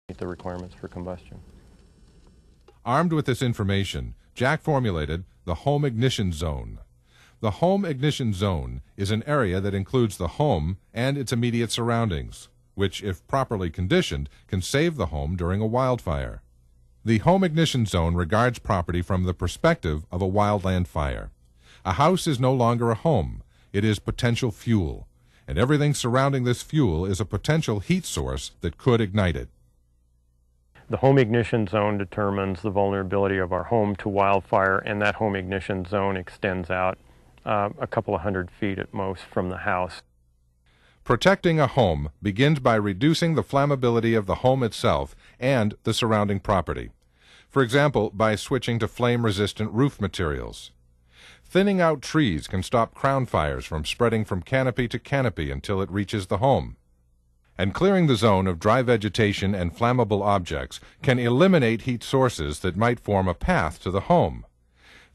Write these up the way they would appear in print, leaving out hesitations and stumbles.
meet the requirements for combustion. Armed with this information, Jack formulated the home ignition zone. The home ignition zone is an area that includes the home and its immediate surroundings, which, if properly conditioned, can save the home during a wildfire. The home ignition zone regards property from the perspective of a wildland fire. A house is no longer a home. It is potential fuel, and everything surrounding this fuel is a potential heat source that could ignite it. The home ignition zone determines the vulnerability of our home to wildfire, and that home ignition zone extends out a couple of 100 feet at most from the house. Protecting a home begins by reducing the flammability of the home itself and the surrounding property. For example, by switching to flame-resistant roof materials. Thinning out trees can stop crown fires from spreading from canopy to canopy until it reaches the home. And clearing the zone of dry vegetation and flammable objects can eliminate heat sources that might form a path to the home.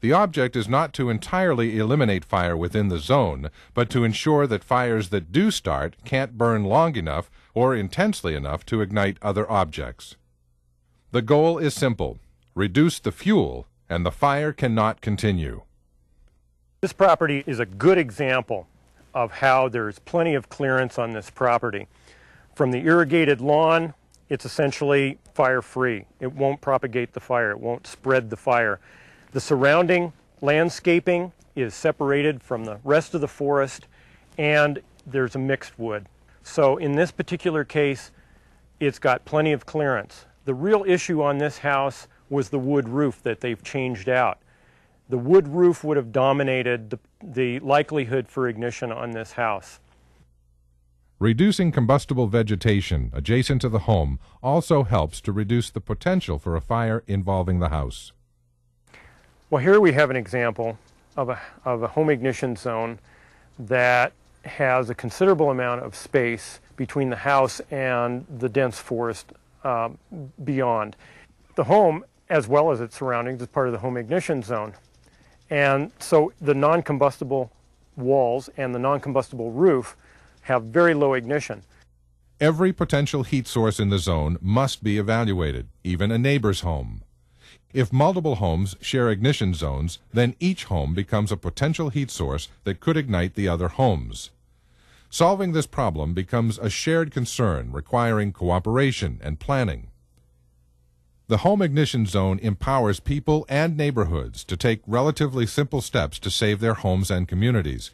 The object is not to entirely eliminate fire within the zone, but to ensure that fires that do start can't burn long enough or intensely enough to ignite other objects. The goal is simple: reduce the fuel, and the fire cannot continue. This property is a good example of how there's plenty of clearance on this property. From the irrigated lawn, it's essentially fire-free. It won't propagate the fire. It won't spread the fire. The surrounding landscaping is separated from the rest of the forest, and there's a mixed wood. So in this particular case, it's got plenty of clearance. The real issue on this house was the wood roof that they've changed out. The wood roof would have dominated the likelihood for ignition on this house. Reducing combustible vegetation adjacent to the home also helps to reduce the potential for a fire involving the house. Well, here we have an example of a home ignition zone that has a considerable amount of space between the house and the dense forest beyond. The home, as well as its surroundings, is part of the home ignition zone. And so the non-combustible walls and the non-combustible roof have very low ignition. Every potential heat source in the zone must be evaluated, even a neighbor's home. If multiple homes share ignition zones, then each home becomes a potential heat source that could ignite the other homes. Solving this problem becomes a shared concern requiring cooperation and planning. The home ignition zone empowers people and neighborhoods to take relatively simple steps to save their homes and communities.